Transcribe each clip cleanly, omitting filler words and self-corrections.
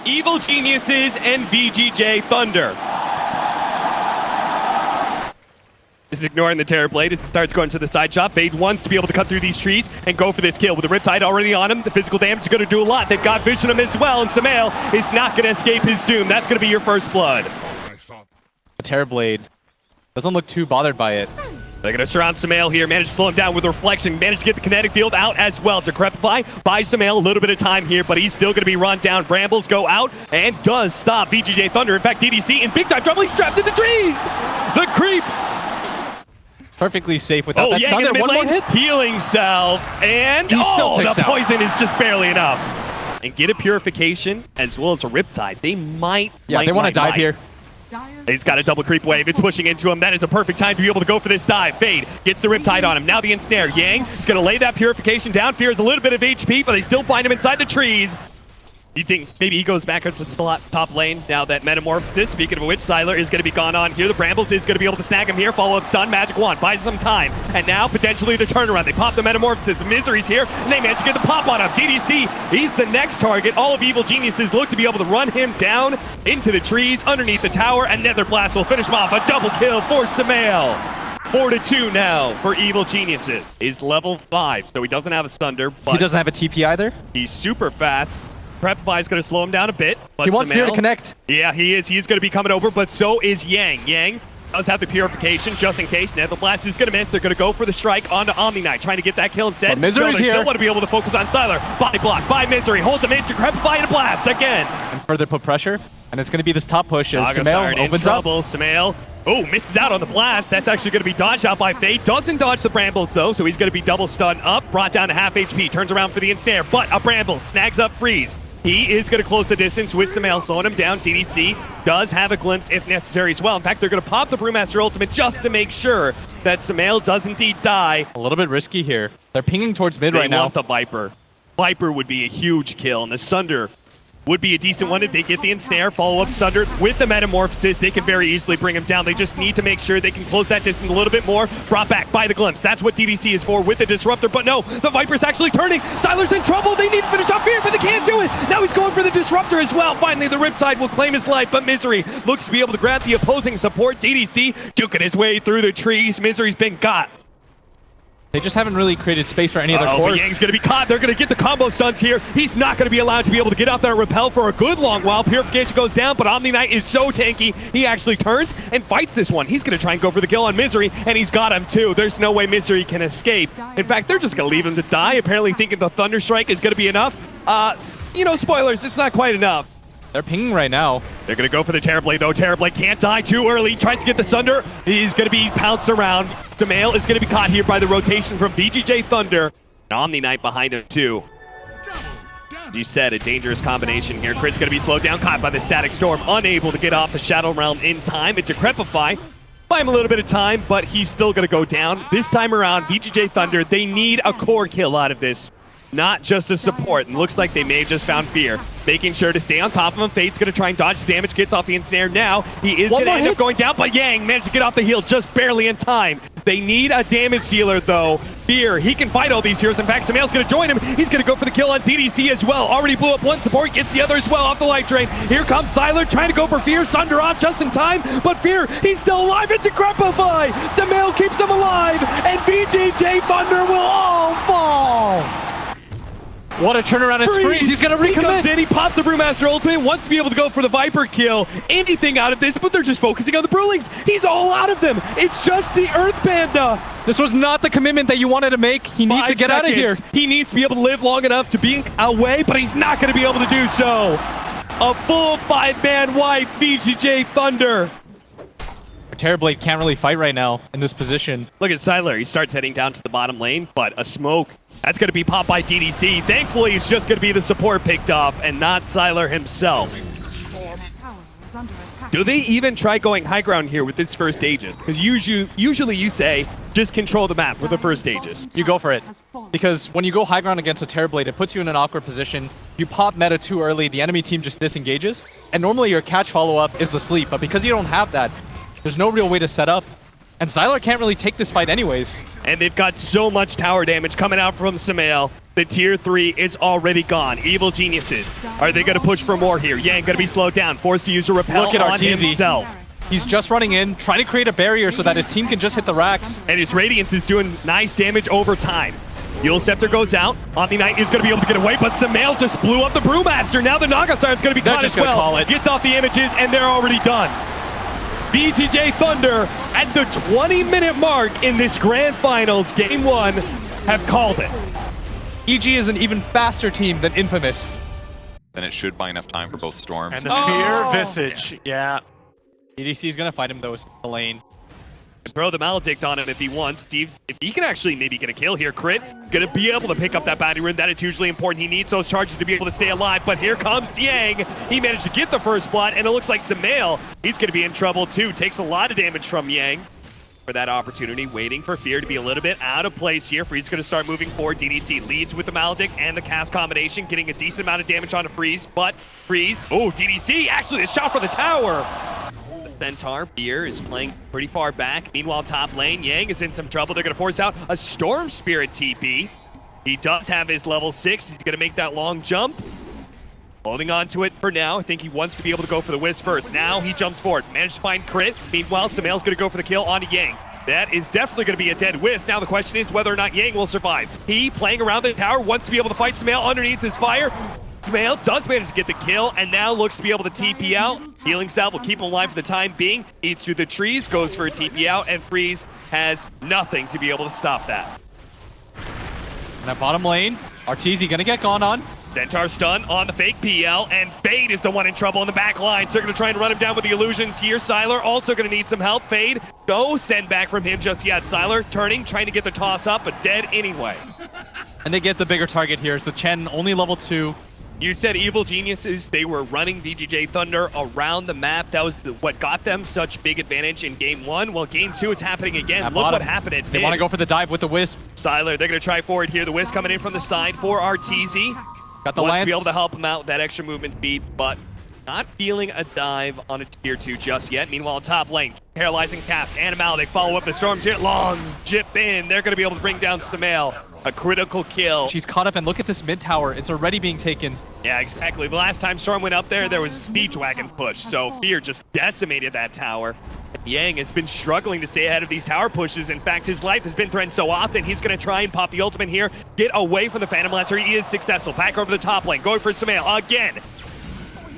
Evil Geniuses and VGJ.Thunder. Is ignoring the Terrorblade as it starts going to the side shot. Fade wants to be able to cut through these trees and go for this kill. With the Riptide already on him, the physical damage is going to do a lot. They've got vision him as well, and Samael is not going to escape his doom. That's going to be your first blood. The Terrorblade doesn't look too bothered by it. They're going to surround Samael here, manage to slow him down with Reflection, manage to get the kinetic field out as well. Decrepify buys Samael a little bit of time here, but he's still going to be run down. Brambles go out and does stop VGJ.Thunder. In fact, DDC in big time trouble. He's trapped in the trees. The creeps. Perfectly safe without that stun there. One more hit. Healing salve, and he still takes the out. Poison is just barely enough. And get a Purification as well as a Riptide. They might. Yeah, they want to dive here. He's got a double creep wave. It's pushing into him. That is a perfect time to be able to go for this dive. Fade gets the Riptide on him. Now the ensnare. Yang is going to lay that Purification down. Fears a little bit of HP, but they still find him inside the trees. You think maybe he goes back up to the top lane now that Metamorphosis, speaking of which, Sylar is going to be gone on here. The Brambles is going to be able to snag him here. Follow-up stun, Magic Wand, buys some time. And now potentially the turnaround. They pop the Metamorphosis. The Misery's here, and they manage to get the pop on him. DDC, he's the next target. All of Evil Geniuses look to be able to run him down into the trees underneath the tower, and Nether Blast will finish him off. A double kill for Samael. 4-2 now for Evil Geniuses. He's level 5, so he doesn't have a Thunder, but he doesn't have a TP either. He's super fast. Prepify is going to slow him down a bit. But he wants Samael, Fear to connect. Yeah, he is. He's going to be coming over, but so is Yang. Yang does have the Purification just in case. Nether Blast is going to miss. They're going to go for the strike onto Omni Knight, trying to get that kill instead. But Misery's here. Still want to be able to focus on Sylar. Body block by Misery. Holds him in to Prepify and a blast again. And further put pressure. And it's going to be this top push as Samael opens up. Samael. Oh, misses out on the blast. That's actually going to be dodged out by Fade. Doesn't dodge the Brambles, though, so he's going to be double stunned up. Brought down to half HP. Turns around for the ensnare, but a Bramble snags up Freeze. He is going to close the distance with Samael, slowing him down. DDC does have a glimpse if necessary as well. In fact, they're going to pop the Brewmaster ultimate just to make sure that Samael does indeed die. A little bit risky here. They're pinging towards mid right now. They want the Viper. Viper would be a huge kill, and the Thunder would be a decent one if they get the ensnare, follow up Thunder with the Metamorphosis. They can very easily bring him down. They just need to make sure they can close that distance a little bit more. Brought back by the glimpse. That's what DDC is for with the Disruptor. But no, the Viper's actually turning. Sylar's in trouble. They need to finish off Fear, but they can't do it. Now he's going for the Disruptor as well. Finally, the Riptide will claim his life, but Misery looks to be able to grab the opposing support. DDC duking his way through the trees. Misery's been got. They just haven't really created space for any other course. Yang's going to be caught. They're going to get the combo stuns here. He's not going to be allowed to be able to get out there and repel for a good long while. Purification goes down, but Omni Knight is so tanky. He actually turns and fights this one. He's going to try and go for the kill on Misery, and he's got him too. There's no way Misery can escape. In fact, they're just going to leave him to die, apparently thinking the Thunder Strike is going to be enough. You know, spoilers, it's not quite enough. They're pinging right now. They're going to go for the Terrorblade, though. Terrorblade can't die too early. Tries to get the Thunder. He's going to be pounced around. Samael is going to be caught here by the rotation from VGJ.Thunder. Omni Knight behind him, too. As you said, a dangerous combination here. Crit's going to be slowed down, caught by the Static Storm. Unable to get off the Shadow Realm in time. It's Decrepify. Buy him a little bit of time, but he's still going to go down. This time around, VGJ.Thunder, they need a core kill out of this. Not just a support, and looks like they may have just found Fear. Making sure to stay on top of him. Fade's going to try and dodge the damage, gets off the ensnare now. He is going to end up going down, but Yang managed to get off the heal just barely in time. They need a damage dealer, though. Fear, he can fight all these heroes. In fact, Samael's going to join him. He's going to go for the kill on DDC as well. Already blew up one support, gets the other as well off the life drain. Here comes Sylar trying to go for Fear. Thunder off just in time, but Fear, he's still alive. It's Decrepify. Samael keeps him alive, and VGJ.Thunder will all fall. What a turnaround as Freeze. He's going to recommit. He comes in, he pops the Brewmaster ultimate, wants to be able to go for the Viper kill. Anything out of this, but they're just focusing on the Brewlings. He's all out of them. It's just the Earth Panda. This was not the commitment that you wanted to make. He needs to get out of here. He needs to be able to live long enough to be away, but he's not going to be able to do so. A full 5-man wipe, VGJ.Thunder. Terrorblade can't really fight right now in this position. Look at Sylar. He starts heading down to the bottom lane, but a smoke. That's going to be popped by DDC. Thankfully, it's just going to be the support picked off and not Sylar himself. Do they even try going high ground here with this first Aegis? Because usually you say, just control the map with the first Aegis. You go for it. Because when you go high ground against a Terrorblade, it puts you in an awkward position. You pop meta too early, the enemy team just disengages. And normally your catch follow-up is the sleep. But because you don't have that, there's no real way to set up. And Sylar can't really take this fight anyways. And they've got so much tower damage coming out from Samael. The tier 3 is already gone. Evil Geniuses. Are they going to push for more here? Yang going to be slowed down, forced to use a repel Look at on Arteezy. himself. He's just running in, trying to create a barrier so that his team can just hit the racks. And his Radiance is doing nice damage over time. Yule Scepter goes out. Omni Knight is going to be able to get away, but Samael just blew up the Brewmaster. Now the Knockout Siren's going to be caught as well. Call it. Gets off the images, and they're already done. VGJ.Thunder at the 20-minute mark in this Grand Finals, Game 1, have called it. EG is an even faster team than Infamous. Then it should buy enough time for both Storms. And the Fear Visage, yeah. EDC is going to fight him, though, in the lane. Throw the Maledict on him if he wants. Steve's, if he can actually maybe get a kill here, Crit, gonna be able to pick up that bounty rune. That is hugely important. He needs those charges to be able to stay alive, but here comes Yang. He managed to get the first blood, and it looks like Samael, he's gonna be in trouble too. Takes a lot of damage from Yang for that opportunity, waiting for Fear to be a little bit out of place here. Freeze gonna start moving forward. DDC leads with the Maledict and the cast combination, getting a decent amount of damage onto Freeze, but Freeze, oh, DDC, actually a shot for the tower. Centaur, Fear is playing pretty far back. Meanwhile, top lane, Yang is in some trouble. They're going to force out a Storm Spirit TP. He does have his level 6. He's going to make that long jump. Holding on to it for now. I think he wants to be able to go for the Wisp first. Now he jumps forward. Managed to find Crit. Meanwhile, Samael's going to go for the kill onto Yang. That is definitely going to be a dead Wisp. Now the question is whether or not Yang will survive. He, playing around the tower, wants to be able to fight Samael underneath his fire. Samael does manage to get the kill, and now looks to be able to TP out. Healing Salve will keep him alive for the time being. Eats through the trees, goes for a TP out, and Freeze has nothing to be able to stop that. And at bottom lane, Arteezy gonna get gone on. Centaur stun on the fake PL, and Fade is the one in trouble in the back line. So they're going to try and run him down with the illusions here. Sylar also going to need some help. Fade, no send back from him just yet. Sylar turning, trying to get the toss up, but dead anyway. And they get the bigger target here. It's the Chen, only level 2. You said Evil Geniuses, they were running VGJ.Thunder around the map. That was what got them such big advantage in Game 1. Well, Game 2, it's happening again. Look what happened at mid. They want to go for the dive with the Wisp. Sylar, they're going to try forward here. The Wisp coming in from the side for Arteezy. Got the Wants Lance. to be able to help him out with that extra movement speed, but not feeling a dive on a tier 2 just yet. Meanwhile, top lane, paralyzing cast, Animaldic follow up the storms here. Long jip in. They're going to be able to bring down Samael. A critical kill. She's caught up, and look at this mid tower. It's already being taken. Yeah, exactly. The last time Storm went up there, there was a Siege Wagon push, so Fear just decimated that tower. Yang has been struggling to stay ahead of these tower pushes. In fact, his life has been threatened so often, he's going to try and pop the ultimate here, get away from the Phantom Lancer. He is successful. Back over the top lane, going for Samael again.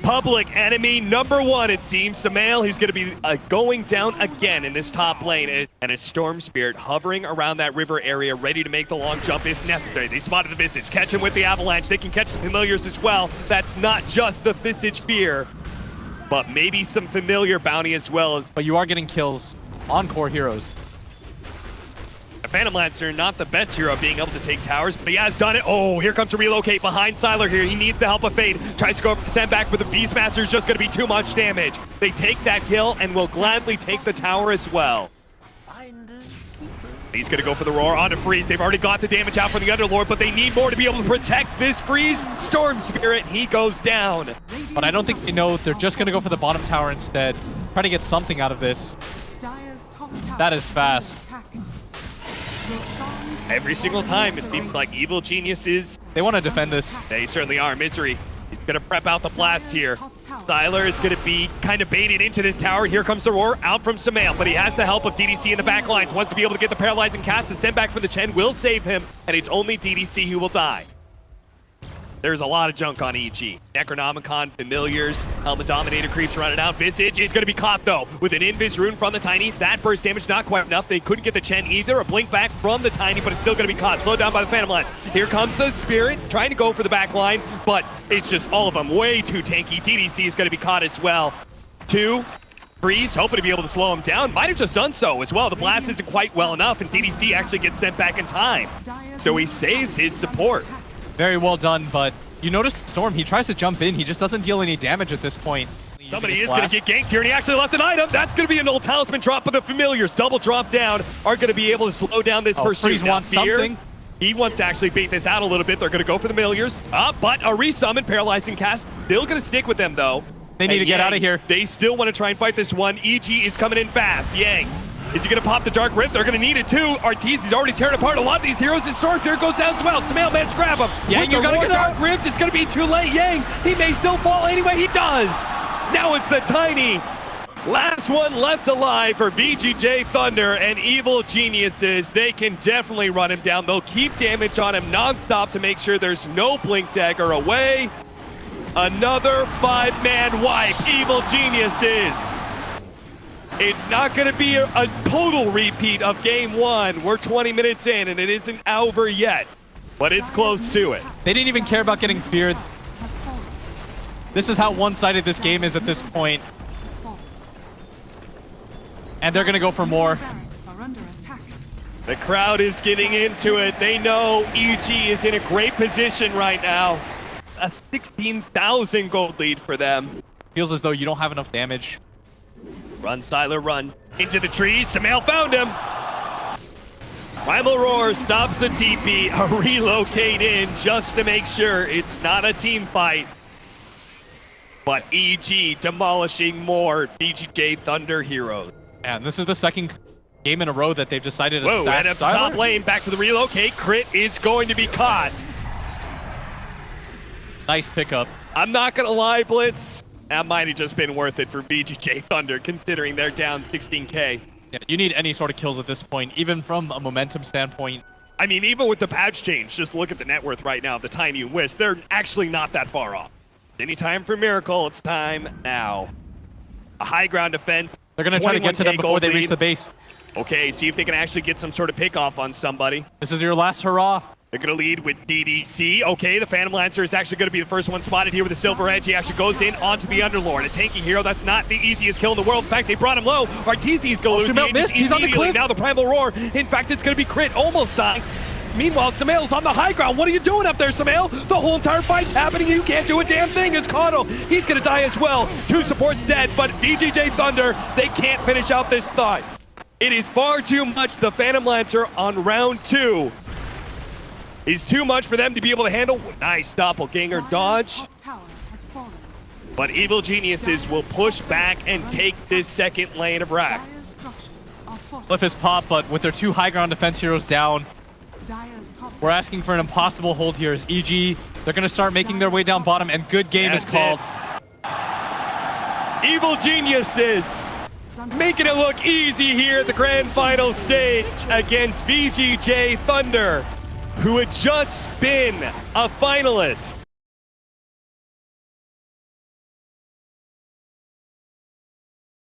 Public enemy number 1, it seems. Samael, he's going to be going down again in this top lane. And a Storm Spirit hovering around that river area, ready to make the long jump if necessary. They spotted the Visage. Catch him with the Avalanche. They can catch the Familiars as well. That's not just the Visage Fear, but maybe some Familiar bounty as well. But you are getting kills on core heroes. The Phantom Lancer, not the best hero being able to take towers, but he has done it. Oh, here comes a relocate behind Sylar here. He needs the help of Fade. Tries to go for the send back, but the Beastmaster is just going to be too much damage. They take that kill and will gladly take the tower as well. He's going to go for the roar onto Freeze. They've already got the damage out from the Underlord, but they need more to be able to protect this Freeze. Storm Spirit, he goes down. But I don't think they know. They're just going to go for the bottom tower instead. Try to get something out of this. That is fast. Every single time, it seems like Evil Geniuses, They want to defend this. they certainly are. Misery, he's going to prep out the blast here. Sylar is going to be kind of baited into this tower. Here comes the roar out from Samael, but he has the help of DDC in the back lines. Wants to be able to get the paralyzing cast. The send back from the Chen will save him, and it's only DDC who will die. There's a lot of junk on EG. Necronomicon, Familiars, Helmet Dominator creeps running out. Visage is going to be caught, though, with an Invis rune from the Tiny. That burst damage, not quite enough. They couldn't get the Chen either. A blink back from the Tiny, but it's still going to be caught. Slowed down by the Phantom Lance. Here comes the Spirit, trying to go for the back line, but it's just all of them way too tanky. DDC is going to be caught as well. 2. Freeze, hoping to be able to slow him down. Might have just done so as well. The blast isn't quite well enough, and DDC actually gets sent back in time. So he saves his support. Very well done, but you notice Storm, he tries to jump in. He just doesn't deal any damage at this point. Somebody is going to get ganked here, and he actually left an item. That's going to be an old talisman drop, but the Familiars double drop down are going to be able to slow down this pursuit. Freeze wants something. He wants to actually bait this out a little bit. They're going to go for the Familiars. But a resummon, paralyzing cast, still going to stick with them, though. They need to get out of here. They still want to try and fight this one. EG is coming in fast. Yang Is he going to pop the Dark Rift? They're going to need it too. Arteezy's already tearing apart a lot of these heroes, and Storm Fear goes down as well. Samael managed to grab him. Yang, you gotta get Dark Rift. It's going to be too late. Yang, he may still fall anyway. He does. Now it's the Tiny. Last one left alive for VGJ.Thunder and Evil Geniuses. They can definitely run him down. They'll keep damage on him nonstop to make sure there's no Blink Dagger away. Another 5-man wipe. Evil Geniuses. It's not going to be a total repeat of game one. We're 20 minutes in and it isn't over yet, but it's close to it. They didn't even care about getting feared. This is how one-sided this game is at this point. And they're going to go for more. The crowd is getting into it. They know EG is in a great position right now. A 16,000 gold lead for them. Feels as though you don't have enough damage. Run, Styler, run. Into the trees. Samael found him. Primal Roar stops the TP. A relocate in just to make sure it's not a team fight. But EG demolishing more VGJ.Thunder heroes. And this is the second game in a row that they've decided to Whoa, stack right up the top lane. Back to the relocate. Crit is going to be caught. Nice pickup. I'm not going to lie, Blitz. That might have just been worth it for VGJ.Thunder, considering they're down 16k. Yeah, you need any sort of kills at this point, even from a momentum standpoint. I mean, even with the patch change, just look at the net worth right now of the Tiny and Wisp. They're actually not that far off. Any time for Miracle, it's time now. A high ground defense. They're going to try to get to them before they reach the base. Okay, see if they can actually get some sort of pick off on somebody. This is your last hurrah. They're going to lead with DDC. Okay, the Phantom Lancer is actually going to be the first one spotted here with the Silver Edge. He actually goes in onto the Underlord. A tanky hero, that's not the easiest kill in the world. In fact, they brought him low. Arteezy's going to lose. Missed. He's on the cliff. Now the Primal Roar. In fact, it's going to be crit, almost dying. Meanwhile, Samael's on the high ground. What are you doing up there, Samael? The whole entire fight's happening. You can't do a damn thing. As Kano, he's going to die as well. Two supports dead, but VGJ.Thunder, they can't finish out this thought. It is far too much. The Phantom Lancer on round 2 is too much for them to be able to handle. Nice doppelganger dodge. But Evil Geniuses will push back and take this second lane of rack. Cliff is popped, but with their 2 high ground defense heroes down, we're asking for an impossible hold here as EG. They're going to start making their way down bottom, and good game is called. Evil Geniuses making it look easy here at the grand final stage against VGJ.Thunder, who had just been a finalist